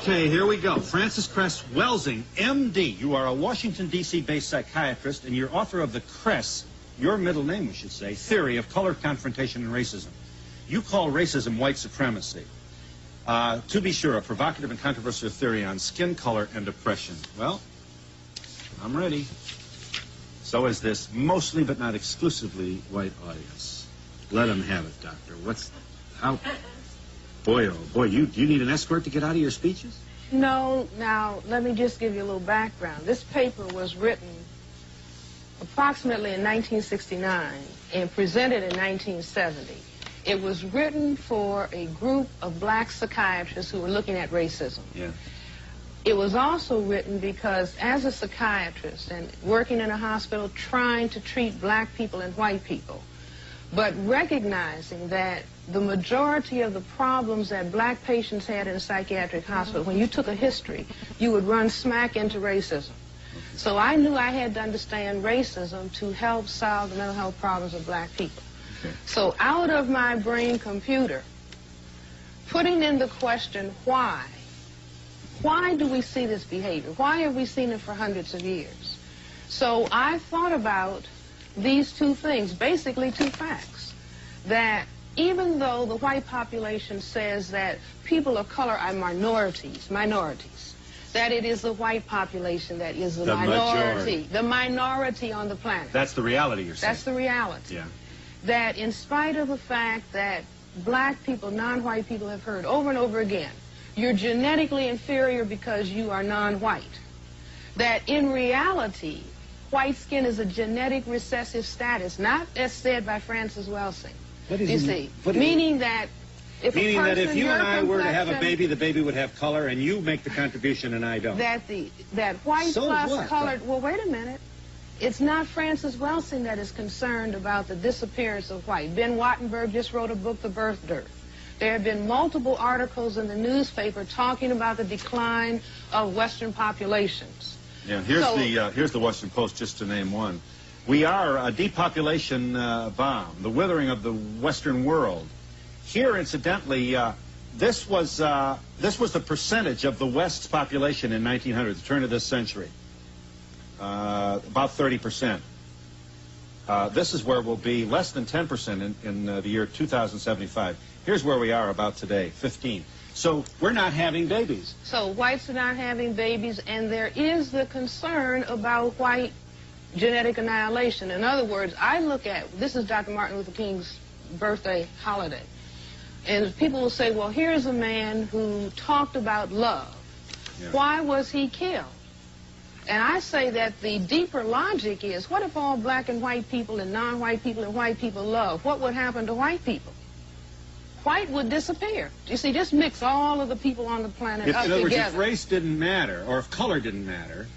Okay, here we go. Francis Cress Welsing, M.D. You are a Washington, D.C.-based psychiatrist, and you're author of the Cress, your middle name, we should say, Theory of Color, Confrontation, and Racism. You call racism white supremacy. To be sure, a provocative and controversial theory on skin color and oppression. Well, I'm ready. So is this mostly but not exclusively white audience. Let them have it, Doctor. Boy, oh boy, you need an escort to get out of your speeches? No, now, let me just give you a little background. This paper was written approximately in 1969 and presented in 1970. It was written for a group of black psychiatrists who were looking at racism. Yeah. It was also written because as a psychiatrist and working in a hospital trying to treat black people and white people, but recognizing that the majority of the problems that black patients had in a psychiatric hospital, when you took a history, you would run smack into racism. So I knew I had to understand racism to help solve the mental health problems of black people. Okay. So out of my brain computer, putting in the question, why do we see this behavior? Why have we seen it for hundreds of years? So I thought about these two things, basically two facts, that even though the white population says that people of color are minorities, that it is the white population that is the minority on the planet. That's the reality you're saying. That's the reality. Yeah. That in spite of the fact that black people, non-white people have heard over and over again, you're genetically inferior because you are non-white. That in reality, white skin is a genetic recessive status, not as said by Francis Welsing. Meaning that if you and I were to have a baby, the baby would have color, and you make the contribution and I don't. That white plus colored. Well, wait a minute. It's not Francis Welsing that is concerned about the disappearance of white. Ben Wattenberg just wrote a book, The Birth Dearth. There have been multiple articles in the newspaper talking about the decline of Western populations. Yeah, here's the Washington Post, just to name one. We are a depopulation bomb, the withering of the Western world. Here, incidentally, this was the percentage of the West's population in 1900, the turn of this century, about 30%. This is where we'll be less than 10% in the year 2075. Here's where we are about today, 15. So we're not having babies. So whites are not having babies, and there is the concern about white genetic annihilation. In other words, I look at, this is Dr. Martin Luther King's birthday holiday, and people will say, well, here's a man who talked about love. Yeah. Why was he killed? And I say that the deeper logic is, what if all black and white people and non-white people and white people love? What would happen to white people? White would disappear. You see, just mix all of the people on the planet up together. In other words, if race didn't matter, or if color didn't matter,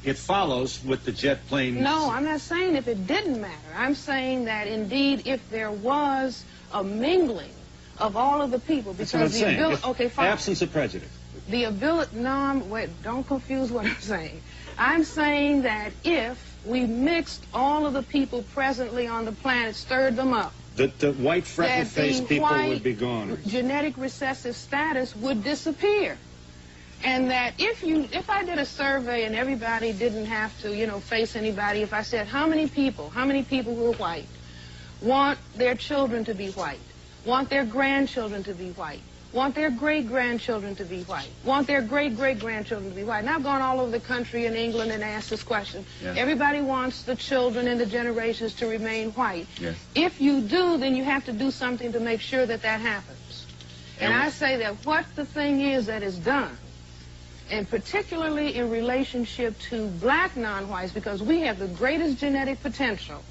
it follows with the jet planes. No, I'm not saying if it didn't matter. I'm saying that indeed if there was a mingling of all of the people, because that's what I'm saying. Okay, fine. Absence of prejudice. The ability, wait, don't confuse what I'm saying. I'm saying that if we mixed all of the people presently on the planet, stirred them up, the white freckle-faced people would be gone. Genetic recessive status would disappear. And that if I did a survey and everybody didn't have to, face anybody, if I said how many people who are white want their children to be white, want their grandchildren to be white, want their great-grandchildren to be white, want their great-great-grandchildren to be white. And I've gone all over the country in England and asked this question. Yeah. Everybody wants the children and the generations to remain white. Yes. If you do, then you have to do something to make sure that that happens. And I say that what the thing is that is done, and particularly in relationship to black non-whites, because we have the greatest genetic potential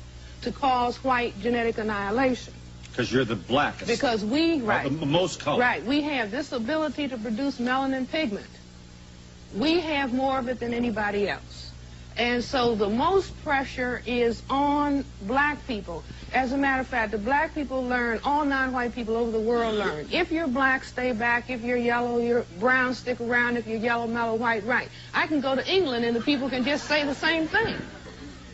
to cause white genetic annihilation. Because you're the blackest. Because most color. Right. We have this ability to produce melanin pigment. We have more of it than anybody else. And so the most pressure is on black people. As a matter of fact, the black people learn, all non-white people over the world learn. If you're black, stay back. If you're yellow, you're brown, stick around. If you're yellow, mellow, white, right. I can go to England and the people can just say the same thing.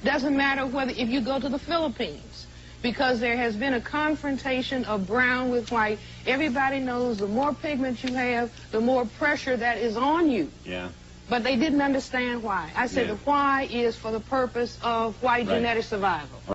Doesn't matter if you go to the Philippines. because there has been a confrontation of brown with white. Everybody knows the more pigment you have, the more pressure that is on you. Yeah. But they didn't understand why. I said the why is for the purpose of white genetic survival.